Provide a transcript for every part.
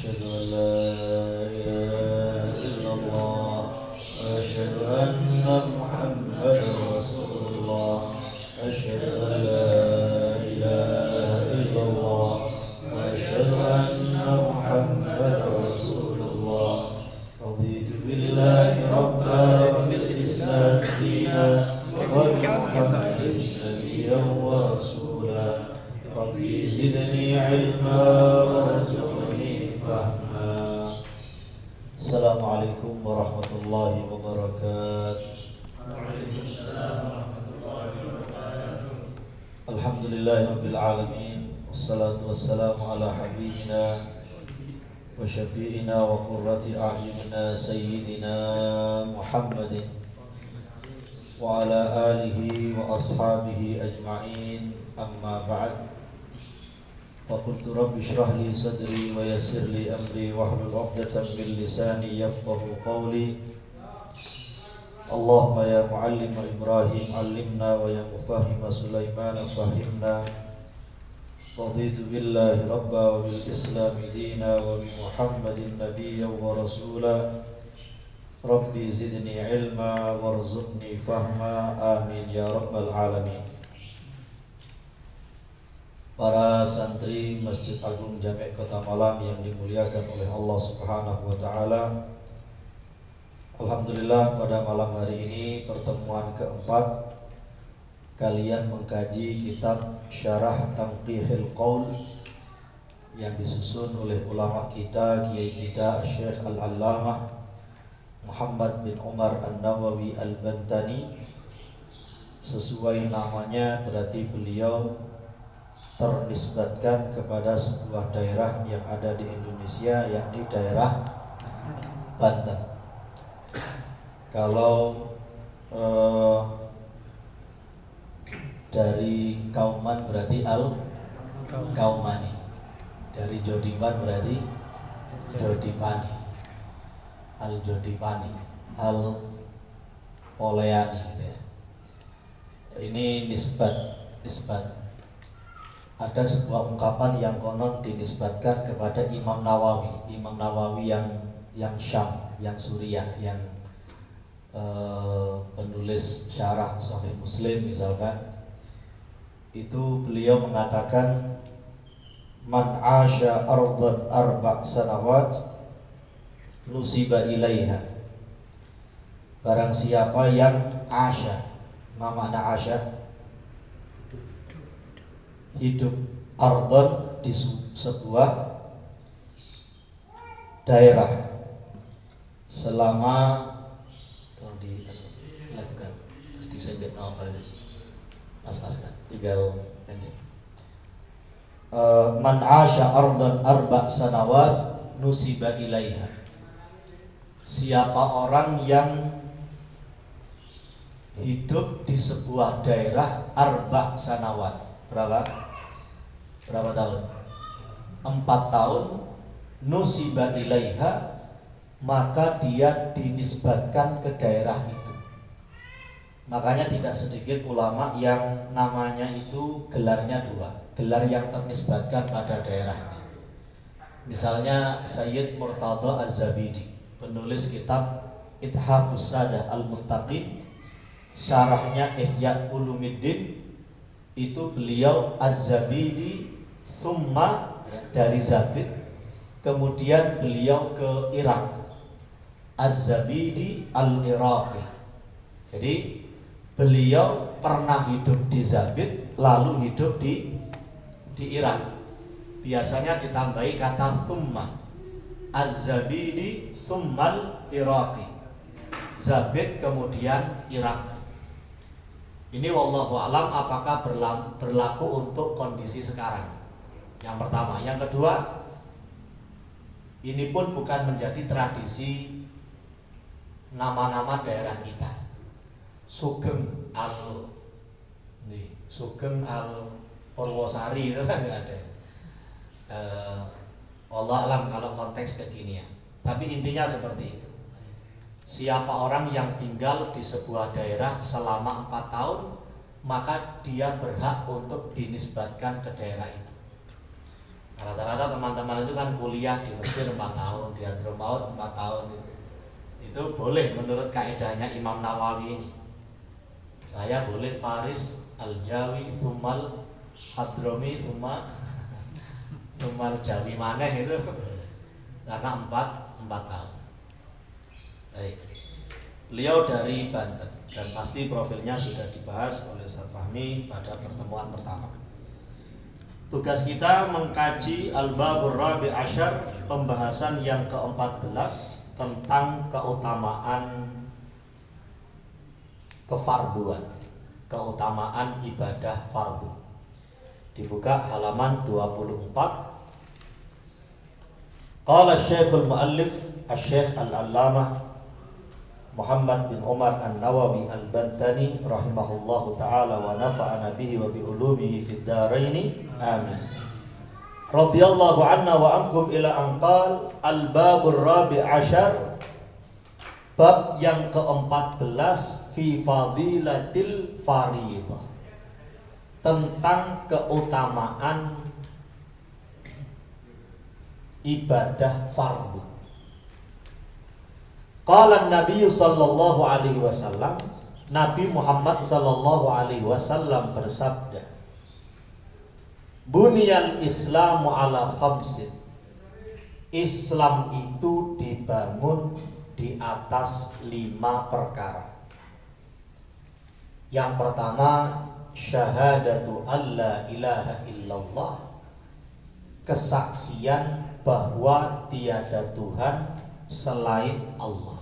أشهد أن لا إله إلا الله وأشهد أن محمدا رسول الله أشهد أن لا إله إلا الله وأشهد أن محمدا رسول الله رضيت بالله ربا وبالإسلام دينا وبمحمد نبيا ورسولا ربي زدني علما وارزقني فهما. السلام عليكم ورحمة الله وبركاته. الحمد لله رب العالمين والصلاة والسلام على حبيبنا وشفيعنا وقرة أعيننا سيدنا محمد وعلى آله وأصحابه أجمعين. أما بعد فقلت رب اشرح لي صدري ويسر لي أمري واحلل عقدة من لساني يفقه قولي. اللهم يا معلم إبراهيم علمنا ويا مفهم سليمان فهمنا. رضيت بالله ربا وبالإسلام دينا وبمحمد نبيا ورسولا ربي زدني علما وارزقني فهما آمين يا رب العالمين. Para santri Masjid Agung Jami' Kota Malang yang dimuliakan oleh Allah Subhanahu wa taala. Alhamdulillah pada malam hari ini pertemuan keempat kalian mengkaji kitab Syarah Tanqihil Qaul yang disusun oleh ulama kita Kiai kita Syekh Al-Allamah Muhammad bin Umar An-Nawawi Al-Bantani. Sesuai namanya berarti beliau ternisbatkan kepada sebuah daerah yang ada di Indonesia, yakni daerah Banten. Kalau dari Kauman berarti Al-Kaumani, dari Jodipan berarti Jodipani, Al-Jodipani, Al-Poleani gitu ya. Ini nisbat. Ada sebuah ungkapan yang konon dinisbatkan kepada Imam Nawawi yang Syam, yang Suriah, yang penulis syarah Sahih Muslim misalkan. Itu beliau mengatakan man asya ardan arba' sanawat nusiba ilaiha. Barang siapa yang asya, ma makna asya? Hidup ardon di sebuah daerah selama terus disenjat apa pas-paskan tinggal pendek. Man asya ardon arba' sanawat nusiba ilaiha. Siapa orang yang hidup di sebuah daerah arba' sanawat. Berapa tahun? 4 tahun. Nusiba ilaiha, maka dia dinisbatkan ke daerah itu. Makanya tidak sedikit ulama yang namanya itu gelarnya dua, gelar yang ternisbatkan pada daerahnya. Misalnya Sayyid Murtada Az-Zabidi, penulis kitab Ithafus Sadah Al-Muttaqin, syarahnya Ihya Ulumuddin. Itu beliau Az-Zabidi Thumma dari Zabid, kemudian beliau ke Irak, Az-Zabidi Al-Iraqi. Jadi beliau pernah hidup di Zabid, lalu hidup di Irak. Biasanya ditambahi kata Thumma, Az-Zabidi Thummal Iraqi, Zabid kemudian Irak. Ini wallahu alam apakah berlaku untuk kondisi sekarang. Yang pertama. Yang kedua, ini pun bukan menjadi tradisi nama-nama daerah kita. Sugeng Al Purwosari itu kan enggak ada. Allah alam kalau konteks kekinian. Tapi intinya seperti itu. Siapa orang yang tinggal di sebuah daerah selama 4 tahun, maka dia berhak untuk dinisbatkan ke daerah itu. Rata-rata teman-teman itu kan kuliah di Mesir 4 tahun, di Hadramaut 4 tahun itu. Itu boleh menurut kaedahnya Imam Nawawi ini. Saya boleh Faris, Al-Jawi, Sumal, Hadrami, Sumal Jawi maneh itu karena 4 tahun. Baik. Beliau dari Banten dan pasti profilnya sudah dibahas oleh Ustaz Fahmi pada pertemuan pertama. Tugas kita mengkaji Al-Babur Rabi' Asyar, pembahasan yang ke-14 tentang keutamaan kefarduan, keutamaan ibadah fardu. Dibuka halaman 24. Qala Syekhul Muallif Asy-Syaikh Al-Allamah Muhammad bin Umar An-Nawawi Al-Bantani rahimahullahu ta'ala wa nafa'ana bihi wa bi ulumihi fid dharain amin. Radhiyallahu anna wa ankum ila anqal al-babur rabi' asyar, bab yang ke-14 fi fadilatil fariidhah, tentang keutamaan ibadah fardu. Qala Nabi sallallahu alaihi wasallam, Nabi Muhammad sallallahu alaihi wasallam bersabda, Bunyal Islamu ala khamsin. Islam itu dibangun di atas 5 perkara. Yang pertama, syahadatu alla ilaha illallah, kesaksian bahwa tiada Tuhan selain Allah.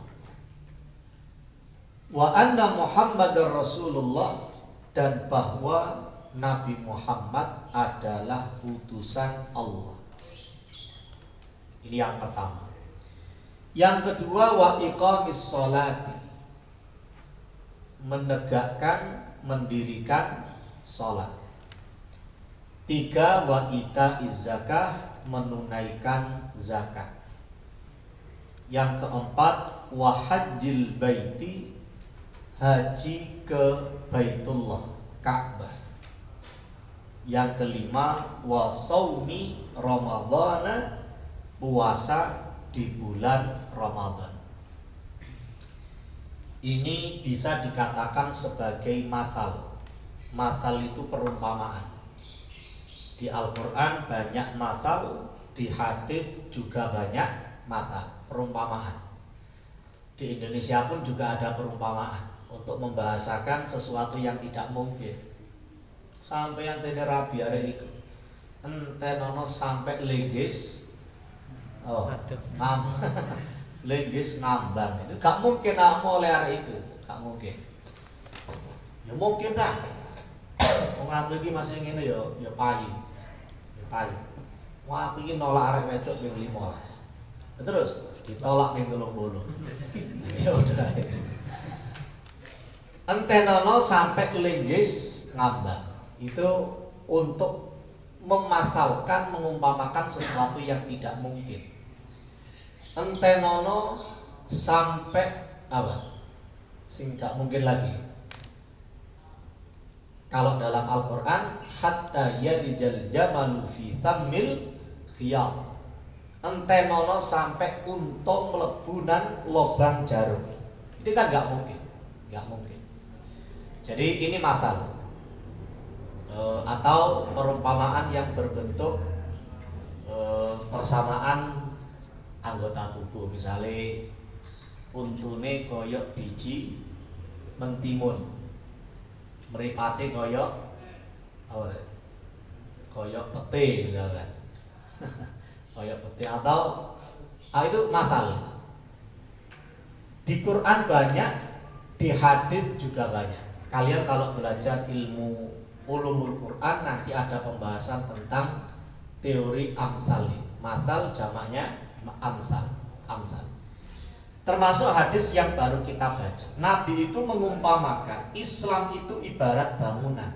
Wa anna Muhammadar Rasulullah, dan bahwa Nabi Muhammad adalah utusan Allah. Ini yang pertama. Yang kedua, wa iqamis sholati, menegakkan, mendirikan sholat. 3, wa itaiz zakah, menunaikan zakat. Yang keempat, wa hajjil baiti, haji ke Baitullah, Ka'bah. Yang kelima, wa shaumi ramadhana, puasa di bulan Ramadan. Ini bisa dikatakan sebagai mathal. Mathal itu perumpamaan. Di Al-Quran banyak mathal, di hadis juga banyak mathal, perumpamaan. Di Indonesia pun juga ada perumpamaan untuk membahasakan sesuatu yang tidak mungkin. Sampai yang tene rabi hari itu, entenono sampai lenggis, lenggis ngambang, itu gak mungkin mau oleh hari itu, gak mungkin. Ya mungkin dah. Wong aku iki masih ngene ya payu. Wong aku iki nolak arek wedok ping 15. Terus ditolak ping 30. Ya udah. Entenono sampai lenggis ngambang. Itu untuk memasalkan, mengumpamakan sesuatu yang tidak mungkin. Entenono sampai apa? Sing gak mungkin lagi. Kalau dalam Al-Quran, hatta yalijal jamalu fi thammil khiyal, entenono sampai untung melebunan lobang jarum. Ini kan gak mungkin. Jadi ini masalah atau perumpamaan yang berbentuk persamaan anggota tubuh. Misalnya untune koyok biji mentimun, meripate koyok pete misalkan. Koyok pete atau itu masalah. Di Quran banyak, di hadis juga banyak. Kalian kalau belajar ilmu ulumul Quran nanti ada pembahasan tentang teori amsal. Masal jamaknya amsal. Termasuk hadis yang baru kita baca. Nabi itu mengumpamakan Islam itu ibarat bangunan.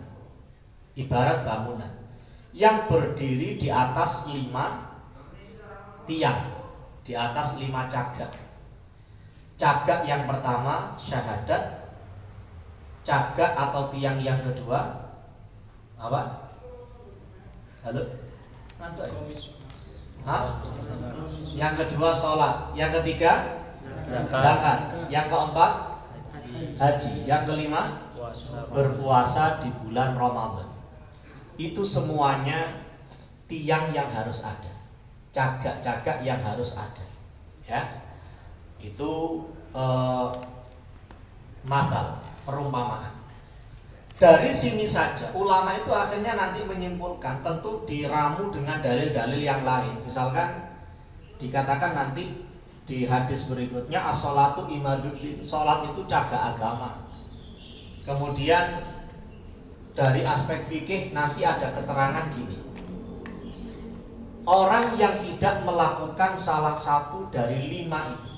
Yang berdiri di atas 5 tiang, di atas 5 cagak. Cagak yang pertama syahadat. Cagak atau tiang yang kedua apa? Halo? Ngantuk ya? Hah? Yang kedua sholat, yang ketiga zakat, yang keempat haji, yang kelima berpuasa di bulan Ramadan. Itu semuanya tiang yang harus ada, cagak-cagak yang harus ada, ya. Itu mathal, perumpamaan. Dari sini saja ulama itu akhirnya nanti menyimpulkan, tentu diramu dengan dalil-dalil yang lain. Misalkan dikatakan nanti di hadis berikutnya as-sholatu imaduddin, sholat itu cagak agama. Kemudian dari aspek fikih nanti ada keterangan gini, orang yang tidak melakukan salah satu dari 5 itu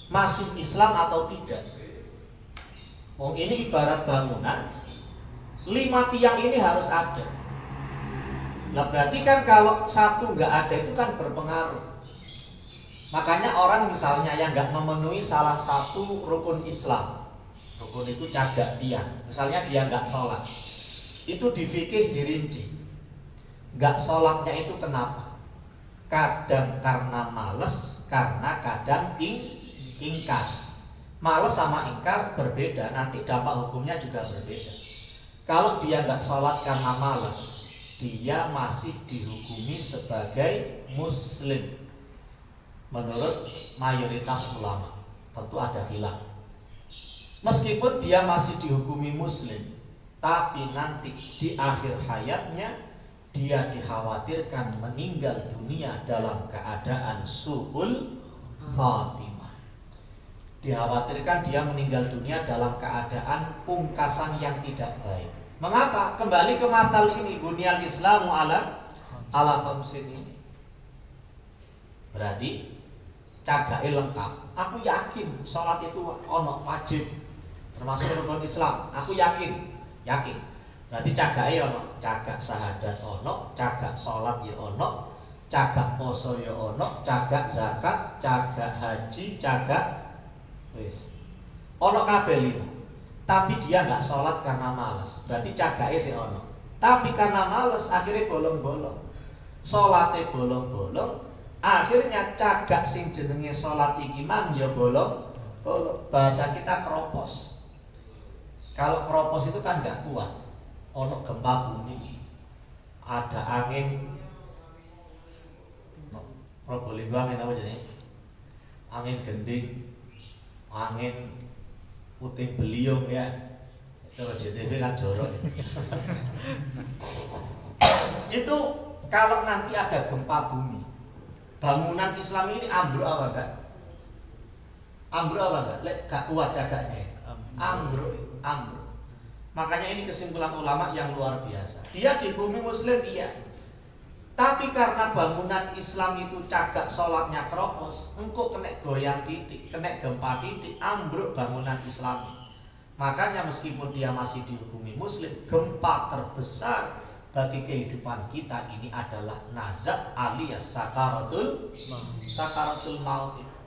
masih Islam atau tidak? Ini ibarat bangunan, 5 tiang ini harus ada. Nah berarti kan kalau satu nggak ada itu kan berpengaruh. Makanya orang misalnya yang nggak memenuhi salah satu rukun Islam, rukun itu cagak tiang, misalnya dia nggak sholat, itu di fikih dirinci, nggak sholatnya itu kenapa? Kadang karena males, karena kadang ingkar. Males sama ingkar berbeda, nanti dampak hukumnya juga berbeda. Kalau dia nggak sholat karena males, dia masih dihukumi sebagai muslim menurut mayoritas ulama. Tentu ada khilaf. Meskipun dia masih dihukumi muslim, tapi nanti di akhir hayatnya dia dikhawatirkan meninggal dunia dalam keadaan su'ul khatimah. Dikhawatirkan dia meninggal dunia dalam keadaan pungkasan yang tidak baik. Mengapa? Kembali ke matal ini, bunyal Islamu ala khamsin ini. Berarti cagae lengkap. Aku yakin sholat itu ono wajib, termasuk rukun Islam. Aku yakin. Berarti cagae ono, cagak syahadat ono, cagak sholat ya ono, cagak poso ya ono, cagak zakat, cagak haji, cagak wis. Ono kabeh 5. Tapi dia nggak sholat karena males. Berarti cagake sih ono. Tapi karena males akhirnya bolong-bolong. Sholatnya bolong-bolong. Akhirnya cagak sing jenenge sholat iki mang ya bolong-bolong. Bahasa kita keropos. Kalau keropos itu kan nggak kuat. Ono gempa bumi, ada angin. Probolinggo angin apa jenis? Angin gending, angin puting beliung ya. Kalau JTV kan jorok. Itu kalau nanti ada gempa bumi, bangunan Islam ini ambruk apa enggak? Ambruk apa enggak? Lek gak kuat cagaknya. Ambruk. Makanya ini kesimpulan ulama yang luar biasa. Dia di bumi muslim iya. Tapi karena bangunan Islam itu cagak sholatnya keropos, engkau kena goyang titik, kena gempa titik, ambruk bangunan Islam. Makanya meskipun dia masih dihukumi muslim, gempa terbesar bagi kehidupan kita ini adalah nazak alias sakaratul maut itu.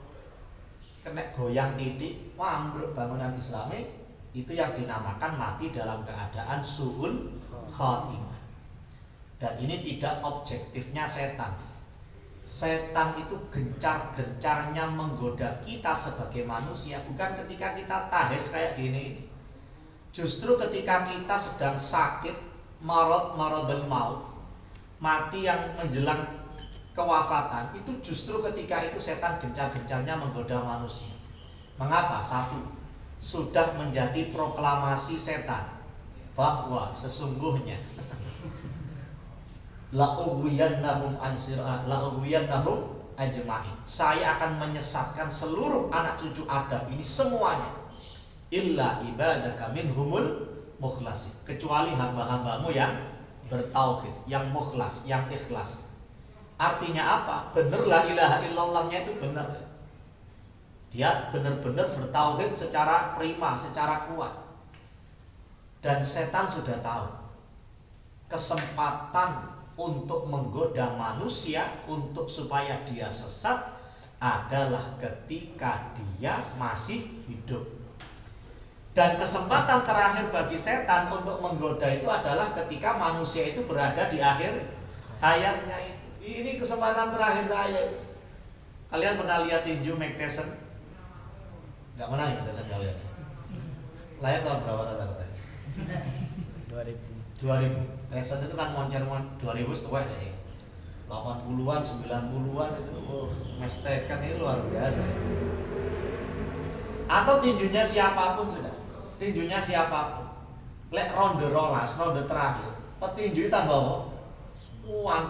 Kena goyang titik, ambruk bangunan Islami, itu yang dinamakan mati dalam keadaan su'ul khatimah. Dan ini tidak objektifnya setan. Setan itu gencar-gencarnya menggoda kita sebagai manusia, bukan ketika kita tahes kayak gini. Justru ketika kita sedang sakit, maradul maut, mati yang menjelang kewafatan, itu justru ketika itu setan gencar-gencarnya menggoda manusia. Mengapa? Satu, sudah menjadi proklamasi setan bahwa sesungguhnya la'ughwiyannahum ajma'in. Saya akan menyesatkan seluruh anak cucu Adam ini semuanya. Illa ibadaka minhumul mukhlasin. Kecuali hamba-hambamu yang bertauhid, yang mukhlas, yang ikhlas. Artinya apa? Benar la ilaha illallahnya itu benar. Dia benar-benar bertauhid secara prima, secara kuat. Dan setan sudah tahu kesempatan untuk menggoda manusia untuk supaya dia sesat adalah ketika dia masih hidup. Dan kesempatan terakhir bagi setan untuk menggoda itu adalah ketika manusia itu berada di akhir Hayatnya itu. Ini kesempatan terakhir saya. Kalian pernah lihat tinju Mike Tyson? Gak pernah ya Tyson kalian? Lahir tahun berapa rata-rata? 2000. Tyson itu kan moncer 2000 setua ya. 80-an, 90-an itu mestekan ini luar biasa. Atau tinjunya siapapun sudah. Tinjunya siapapun. Lek ronde rolas, ronde terakhir, petinju tambah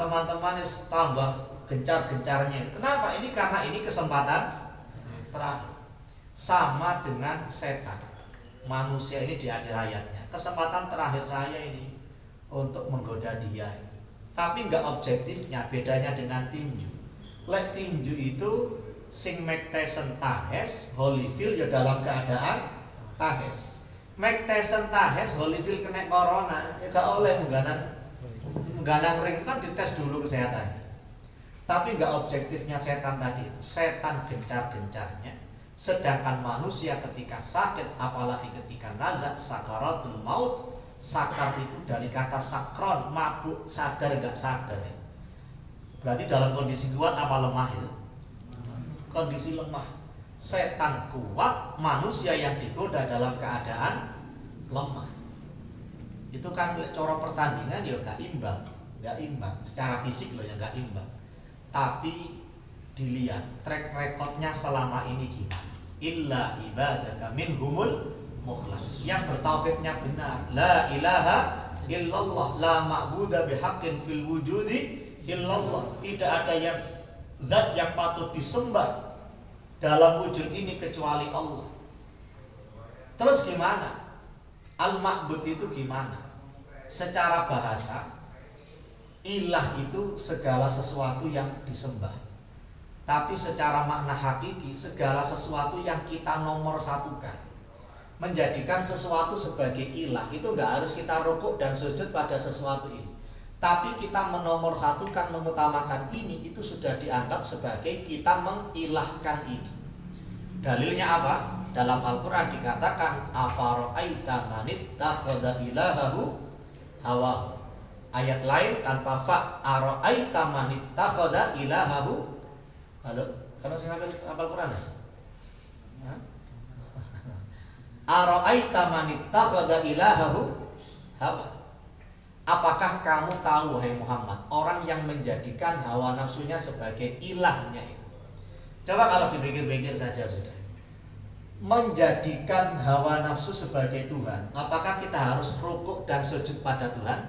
teman-teman tambah gencar-gencarnya. Kenapa? Ini karena ini kesempatan terakhir. Sama dengan setan. Manusia ini di akhir hayatnya. Kesempatan terakhir saya ini untuk menggoda dia. Tapi nggak objektifnya, bedanya dengan tinju. Lek tinju itu sing Mike Tyson tahes, Holyfield ya dalam keadaan tahes. Mike Tyson tahes, Holyfield kena corona, ya gak oleh mengganang ring kan dites dulu kesehatannya. Tapi nggak objektifnya setan tadi itu. Setan gencar-gencarnya, sedangkan manusia ketika sakit, apalagi ketika nazak sakaratul maut. Sakar itu dari kata sakron, mabuk, sadar gak sadar ya. Berarti dalam kondisi kuat apa lemah itu? Kondisi lemah. Setan kuat, manusia yang digoda dalam keadaan lemah. Itu kan cara pertandingan ya gak imbang. Gak imbang, secara fisik loh ya gak imbang. Tapi dilihat track recordnya selama ini gimana. Illa ibadaka minhumul mukhlas, yang bertauhidnya benar, la ilaha illallah, la ma'budu bihaqqin fil wujudi illallah, tidak ada yang zat yang patut disembah dalam wujud ini kecuali Allah. Terus gimana? Al-ma'bud itu gimana? Secara bahasa, ilah itu segala sesuatu yang disembah. Tapi secara makna hakiki, segala sesuatu yang kita nomor satukan. Menjadikan sesuatu sebagai ilah itu nggak harus kita rukuk dan sujud pada sesuatu ini, tapi kita menomorsatukan, mengutamakan ini, itu sudah dianggap sebagai kita mengilahkan ini. Dalilnya apa? Dalam Al-Quran dikatakan afara'aita manittakhadha ilahahu hawahu. Ayat lain tanpa fa, ara'aita manittakhadha ilahahu. Halo, kalau saya hafal Quran ya? Ara'aita man ittakhadha ilahahu hawa. Apakah kamu tahu wahai Muhammad, orang yang menjadikan hawa nafsunya sebagai ilahnya itu? Coba kalau dipikir-pikir saja sudah. Menjadikan hawa nafsu sebagai Tuhan, apakah kita harus rukuk dan sujud pada Tuhan?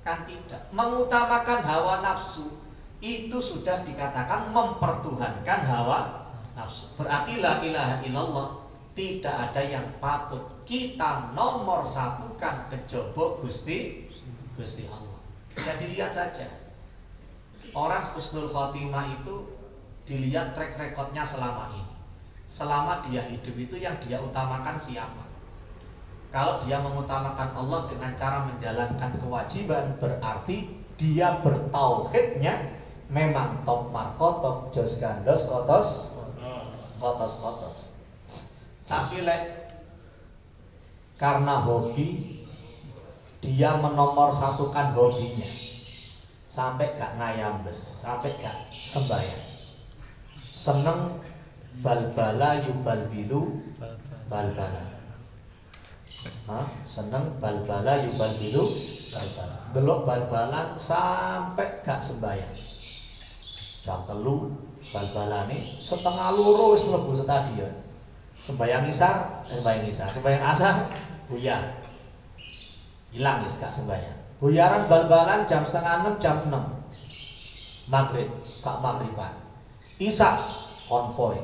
Kan tidak. Mengutamakan hawa nafsu itu sudah dikatakan mempertuhankan hawa nafsu. Berarti la ilaha illallah, tidak ada yang patut kita nomor satukan kejaba Gusti Allah. Ya dilihat saja. Orang husnul khotimah itu dilihat track recordnya selama ini. Selama dia hidup itu yang dia utamakan siapa? Kalau dia mengutamakan Allah dengan cara menjalankan kewajiban, berarti dia bertauhidnya memang top markotok, jos gandos, kotos. Tapi karena hobi, dia menomorsatukan hobinya, sampai gak ngayambes, sampai gak sembahyang. Seneng balbala yubalbilu balbala. Seneng balbala yubalbilu balbala. Delok bal-balan sampai gak sembahyang. Jam 3 bal-balane setengah loro wis mlebu stadion. Sembahyang isar, sembahyang asar, buyar. Hilang wis gak sembahyang. Buyaran bal-balan jam 5:30, jam 6. Maghrib, gak maghriban. Isya konvoy.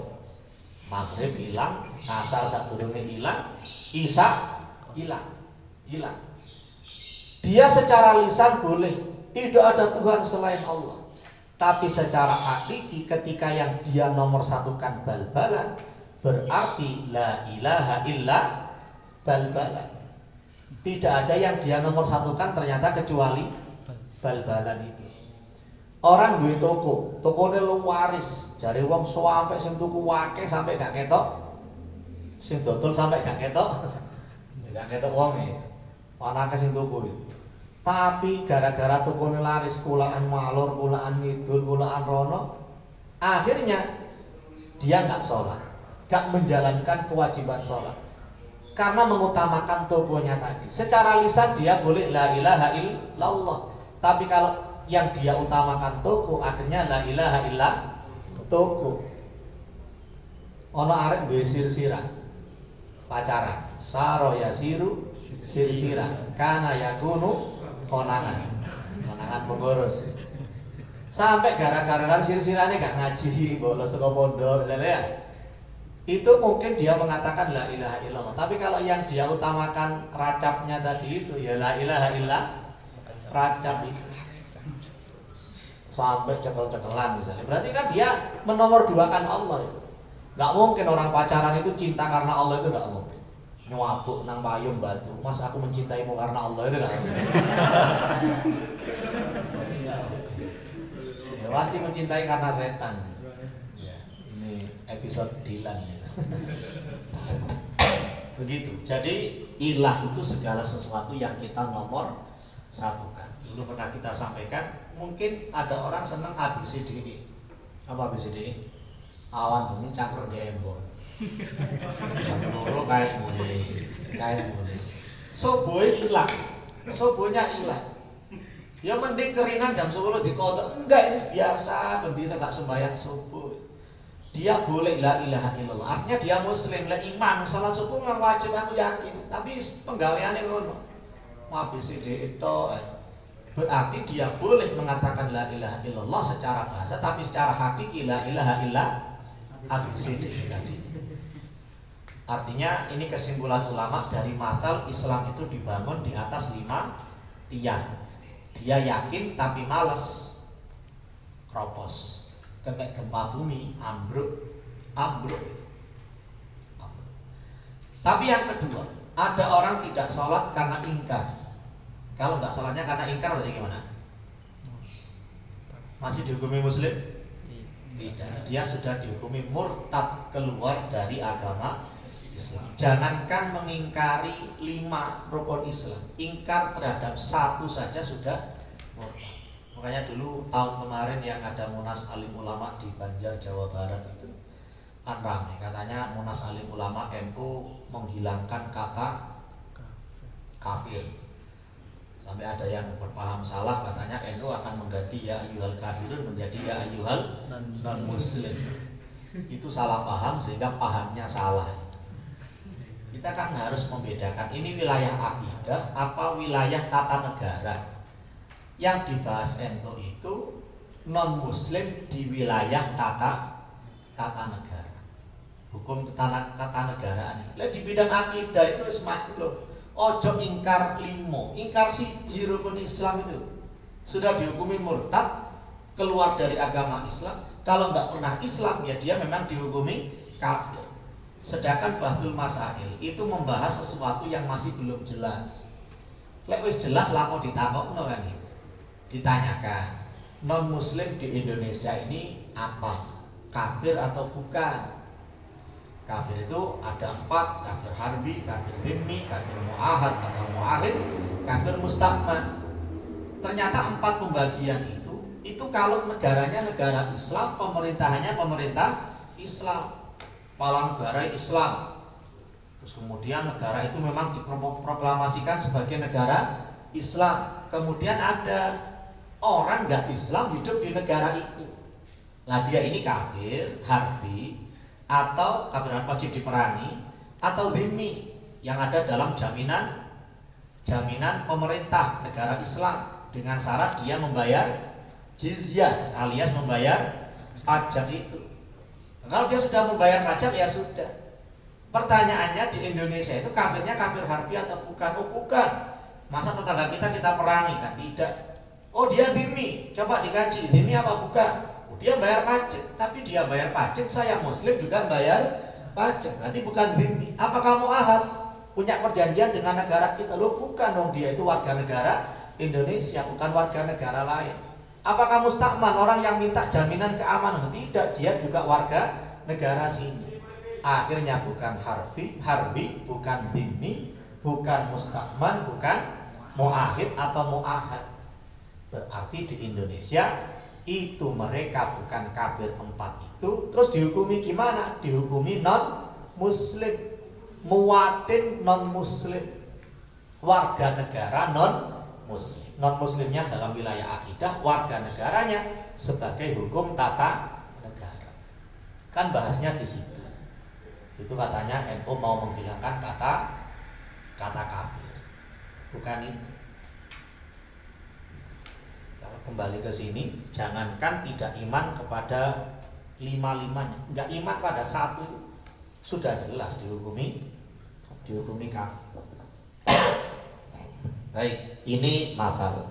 Maghrib hilang, asar sadurunge hilang, isya hilang. Dia secara lisan boleh tidak ada Tuhan selain Allah. Tapi secara hakiki ketika yang dia nomor satukan bal-balan, berarti la ilaha illa bal-balan. Tidak ada yang dia nomor satukan ternyata kecuali bal-balan itu. Orang duwe tokone luwaris, jare wong sampai sing tuku wake sampai gak ketok, sing dodol sampai gak ketok, gak ketok wong e. Anake sing tuku. Tapi gara-gara tukune laris, kulaan malur, kulaan ngidul, kulaan rono, akhirnya dia nggak sholat, nggak menjalankan kewajiban sholat karena mengutamakan tokonya tadi. Secara lisan dia boleh la ilaha illallah, tapi kalau yang dia utamakan toko, akhirnya la ilaha illallah toko. Ono arek duwe sir-siran pacaran, saro yasiru sir-siran, kana yakunu konangan pengurus. Sampai gara-gara sir-sirannya gak ngaji, bolos teko pondok, misalnya ya. Itu mungkin dia mengatakan la ilaha illallah. Tapi kalau yang dia utamakan racapnya tadi itu, ya la ilaha illallah racap itu. Sampai cekel-cekelan misalnya. Berarti kan dia menomorduakan Allah itu. Gak mungkin orang pacaran itu cinta karena Allah, itu gak mungkin. Nyuapuk nang payung batu, mas aku mencintaimu karena Allah, itu gak mungkin. Ya, pasti mencintai karena setan. Ya, ini episode Dilan ya. Begitu. Jadi ilah itu segala sesuatu yang kita nomor satukan. Dulu pernah kita sampaikan, mungkin ada orang senang ABCDE. Apa ABCDE? Awan bumi cangkruk di embon. Jam loro kayak mulai. Soboe ilang. Sobonya ilang. Ya mending kerinan jam 10 dikodok. Enggak, ini biasa bendina gak sembahyang subuh. Dia boleh la ilaha illallah. Artinya dia muslim, la iman, salat subuh memang wajib, aku yakin. Tapi penggaweannya ngono. ABCD itu berarti dia boleh mengatakan la ilaha illallah secara bahasa, tapi secara hakiki la ilaha illallah ABCD tadi. Artinya ini kesimpulan ulama dari mathal Islam itu dibangun di atas 5 tiang. Dia yakin tapi males, kropos, kena gempa bumi, ambruk. Tapi yang kedua, ada orang tidak sholat karena ingkar. Kalau nggak sholatnya karena ingkar berarti gimana? Masih dihukumi muslim? Tidak. Dia sudah dihukumi murtad, keluar dari agama Islam. Jangankan mengingkari 5 rukun Islam, ingkar terhadap satu saja sudah murtad. Makanya dulu tahun kemarin yang ada Munas Alim Ulama di Banjar, Jawa Barat itu kan ramai. Katanya Munas Alim Ulama NU menghilangkan kata kafir. Sampai ada yang berpaham salah, katanya NU akan mengganti ya ayyuhal kafirun menjadi ya ayyuhal non muslim. Itu salah paham sehingga pahamnya salah. Kita kan harus membedakan ini wilayah akidah apa wilayah tata negara. Yang dibahas NU itu non muslim di wilayah tata negara. Hukum tata negaraan. Lah di bidang akidah itu semakin loh. Ojo ingkar 5, ingkar siji rukun Islam itu sudah dihukumi murtad, keluar dari agama Islam. Kalau nggak pernah Islam ya dia memang dihukumi kafir. Sedangkan Bahthul Masail itu membahas sesuatu yang masih belum jelas. Lek wis jelas lah mau ditakokno kan gitu. Ditanyakan, non muslim di Indonesia ini apa? Kafir atau bukan? Kafir itu ada 4, kafir harbi, kafir dhimmi, kafir mu'ahad atau mu'ahid, kafir mustakman. Ternyata 4 pembagian itu kalau negaranya negara Islam, pemerintahannya pemerintah Islam, kepala negara Islam. Terus kemudian negara itu memang diproklamasikan sebagai negara Islam. Kemudian ada orang nggak Islam hidup di negara itu. Nah dia ini kafir, harbi, atau kafir wajib diperangi, atau dhimmi yang ada dalam jaminan pemerintah negara Islam dengan syarat dia membayar jizyah alias membayar pajak itu. Kalau dia sudah membayar pajak ya sudah. Pertanyaannya di Indonesia itu kafirnya kafir harbi atau bukan? Oh bukan. Masa tetangga kita perangi kan? Tidak. Oh dia dhimmi, coba dikaji dhimmi apa bukan? Dia bayar pajak, tapi dia bayar pajak, saya muslim juga bayar pajak. Berarti bukan dhimmi. Apa kamu ahad? Punya perjanjian dengan negara kita? Loh bukan dong, dia itu warga negara Indonesia, bukan warga negara lain. Apa kamu mustakman, orang yang minta jaminan keamanan? Tidak, dia juga warga negara sini. Akhirnya bukan harbi, bukan dhimmi, bukan mustakman, bukan muahid atau muahad. Berarti di Indonesia itu mereka bukan kafir empat itu, terus dihukumi gimana? Dihukumi non muslim, muwatin non muslim, warga negara non muslim. Non muslimnya dalam wilayah akidah, warga negaranya sebagai hukum tata negara. Kan bahasnya di situ. Itu katanya NU mau menghilangkan kata kafir. Bukan itu. Kalau kembali ke sini, jangankan tidak iman kepada lima-limanya, enggak iman pada satu, sudah jelas dihukumi kafir. Baik, ini masal.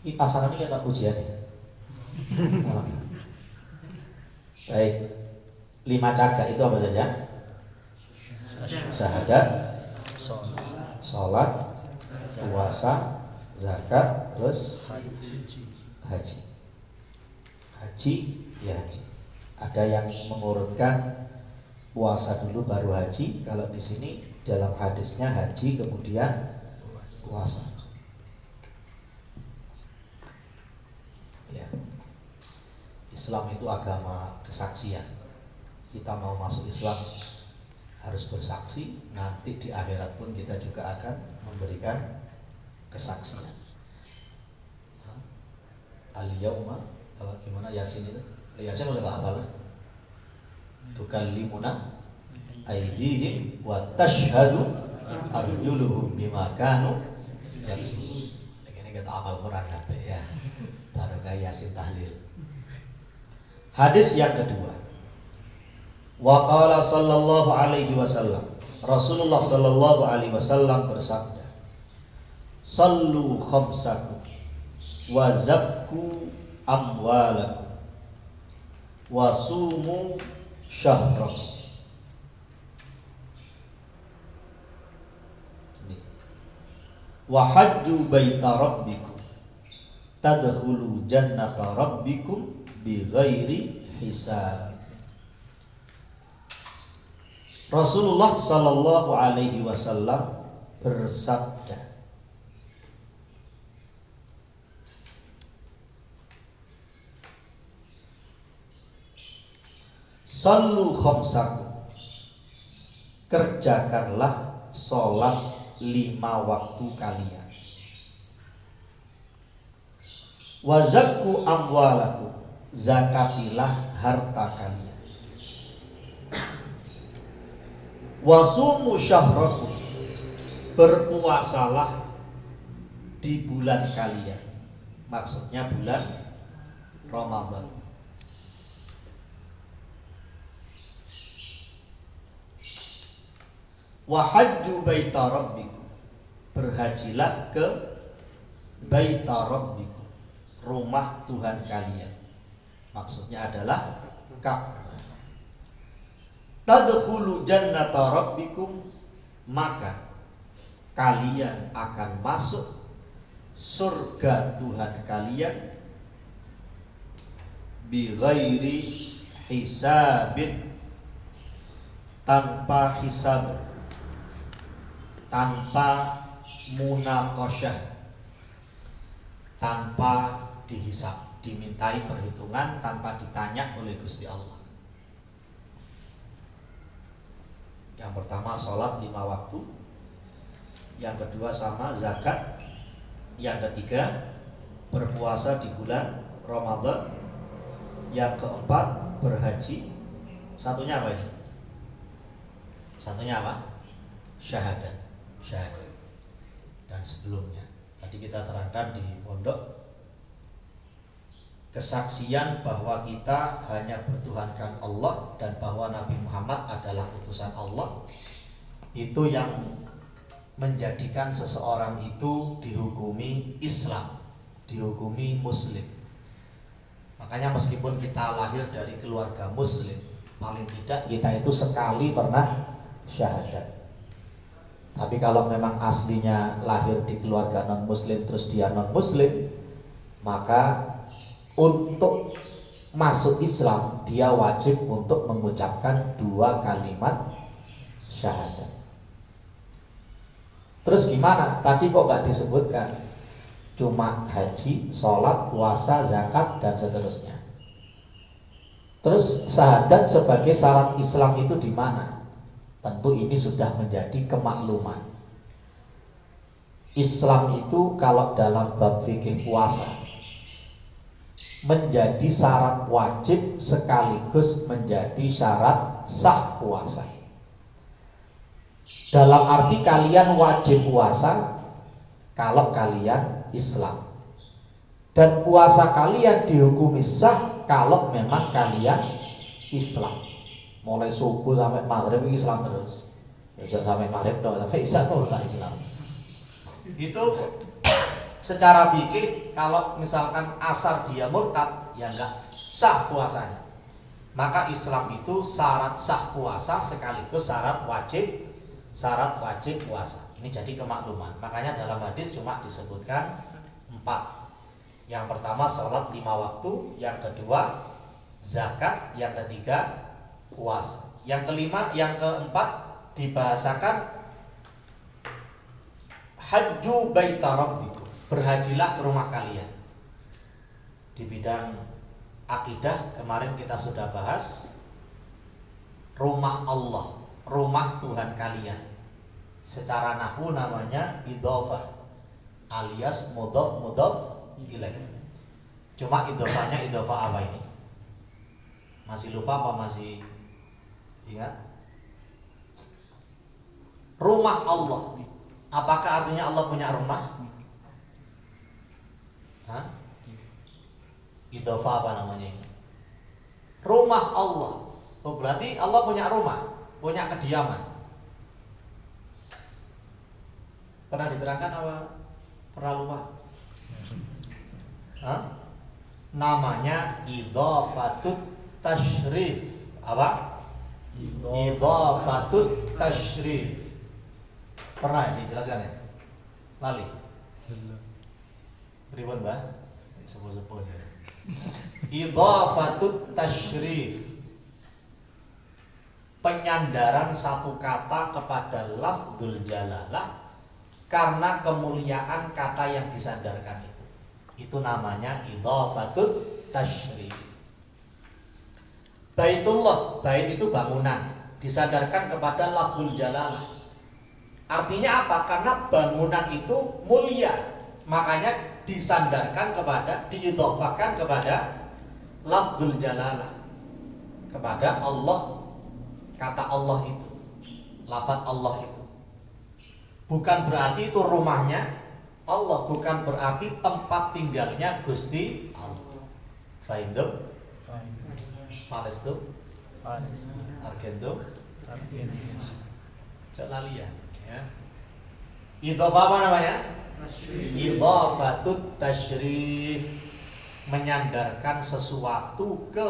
Ini pasaran ini ada ujian ya. Baik, 5 cagak itu apa saja? Syahadat, sholat, puasa, zakat, terus haji. Haji, ya haji. Ada yang mengurutkan puasa dulu baru haji. Kalau di sini dalam hadisnya haji kemudian puasa. Ya. Islam itu agama kesaksian. Kita mau masuk Islam harus bersaksi, nanti di akhirat pun kita juga akan memberikan kesaksian. Al-yauma gimana Yasin itu? Yasin udah enggak hafal. Tukallimuna aydihim wa tashhadu arjuluhum bima kanu yaksibun. Ini kita hafal Quran ya. Baru kayak Yasin tahlil. Hadis yang kedua. Wa qala sallallahu alaihi wasallam. Rasulullah sallallahu alaihi wasallam bersabda, "Sallu khamsakum wa zakku amwalakum wa sumu syahrakum." Wa hajju baita rabbikum tadkhulu jannata rabbikum bighairi hisab. Rasulullah sallallahu alaihi wasallam bersabda, "Sallu khamsakum." Kerjakanlah sholat 5 waktu kalian. Wa zakku amwalakum. Zakatilah harta kalian. Wasumu syahrakum. Berpuasalah di bulan kalian. Maksudnya bulan Ramadan. Wa hajju baita rabbikum. Berhajilah ke baita rabbikum, rumah Tuhan kalian. Maksudnya adalah Ka'bah. Tadkhulu jannata rabbikum, maka kalian akan masuk surga Tuhan kalian bi ghairi hisabin, tanpa hisab, tanpa munaqasyah, tanpa dihisab, dimintai perhitungan, tanpa ditanya oleh Gusti Allah. Yang pertama sholat 5 waktu, yang kedua sama zakat, yang ketiga berpuasa di bulan Ramadan, yang keempat berhaji. Satunya apa ini? Satunya apa? Syahadat. Dan sebelumnya tadi kita terangkan di pondok, kesaksian bahwa kita hanya bertuhankan Allah dan bahwa Nabi Muhammad adalah utusan Allah, itu yang menjadikan seseorang itu dihukumi Islam, dihukumi Muslim. Makanya meskipun kita lahir dari keluarga Muslim, paling tidak kita itu sekali pernah syahadat. Tapi kalau memang aslinya lahir di keluarga non-Muslim terus dia non-Muslim, maka untuk masuk Islam dia wajib untuk mengucapkan 2 kalimat syahadat. Terus gimana? Tadi kok nggak disebutkan? Cuma haji, sholat, puasa, zakat, dan seterusnya. Terus syahadat sebagai syarat Islam itu di mana? Tentu ini sudah menjadi kemakluman. Islam itu kalau dalam bab fikih puasa menjadi syarat wajib sekaligus menjadi syarat sah puasa. Dalam arti kalian wajib puasa kalau kalian Islam, dan puasa kalian dihukumi sah kalau memang kalian Islam. Mulai subuh sampai maghrib Islam terus. Ya sampai maghrib dong, sampai isya Islam. Itu secara fikih kalau misalkan asar dia murtad, ya enggak sah puasanya. Maka Islam itu syarat sah puasa sekaligus syarat wajib puasa. Ini jadi kemakluman. Makanya dalam hadis cuma disebutkan 4. Yang pertama sholat 5 waktu, yang kedua zakat, yang ketiga puasa. Yang keempat dibahasakan hajju baita rabbikum, berhajilah ke rumah kalian. Di bidang akidah kemarin kita sudah bahas rumah Allah, rumah Tuhan kalian. Secara nahwu namanya idhofah alias mudhof ilaih. Cuma idhofahnya idhofah apa ini? Masih lupa apa masih ingat? Rumah Allah. Apakah artinya Allah punya rumah? Hah? Idhofah apa namanya ini? Rumah Allah. Oh, berarti Allah punya rumah, punya kediaman. Pernah diterangkan apa? Pernah lupa? Hah? Namanya idhofatut tashrif. Apa? Idhofatut tashrif. Pernah dijelaskan ya? Lali. Pripun, Mbah? Sepuh-sepuh ya. Idhofatut tashrif, penyandaran satu kata kepada lafzul jalalah karena kemuliaan kata yang disandarkan itu. Itu namanya idhofatut tashrif. Baitullah, bait itu bangunan, disandarkan kepada lafzul jalalah. Artinya apa? Karena bangunan itu mulia, makanya disandarkan kepada, diidhofahkan kepada lafzul jalalah, kepada Allah, kata Allah itu, lafaz Allah itu. Bukan berarti itu rumahnya Allah, bukan berarti tempat tinggalnya Gusti Allah. Fahim? Palestum? Argento? Cok lalian ya. Idhofah apa namanya? Idhofatut tashrif, menyandarkan sesuatu ke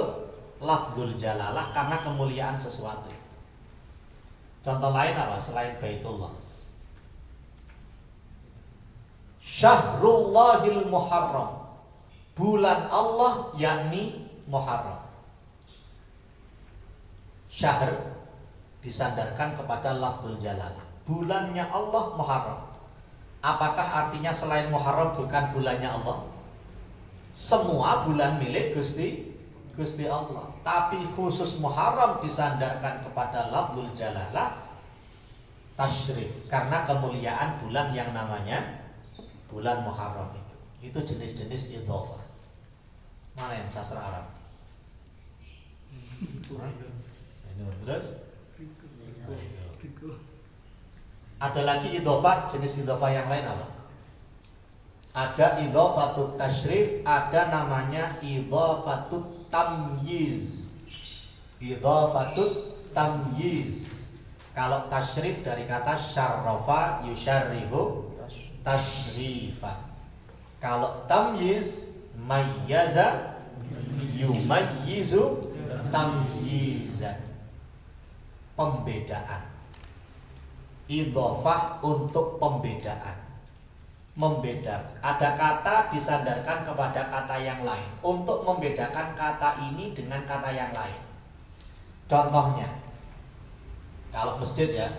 lafzul jalalah karena kemuliaan sesuatu. Contoh lain apa selain Baitullah? Syahrullahil Muharram, bulan Allah yakni Muharram. Syahr disandarkan kepada lafzul jalalah, bulannya Allah Muharram. Apakah artinya selain Muharram bukan bulannya Allah? Semua bulan milik Gusti Allah, tapi khusus Muharram disandarkan kepada lafzul jalalah tashrif karena kemuliaan bulan yang namanya bulan Muharram itu. Itu jenis-jenis idhofah. Mana yang sastra Arab? Ini terus. Ada lagi idhofah, jenis idhofah yang lain apa? Ada idhofatut tashrif, ada namanya idhofatut tamyiz. Idhofatut tamyiz. Kalau tashrif dari kata syarrafa yusyarrifu tashrifan. Kalau tamyiz mayyaza yumayyizu tamyizan, pembedaan. Idhofah untuk pembedaan, membedakan. Ada kata disandarkan kepada kata yang lain untuk membedakan kata ini dengan kata yang lain. Contohnya, kalau masjid ya,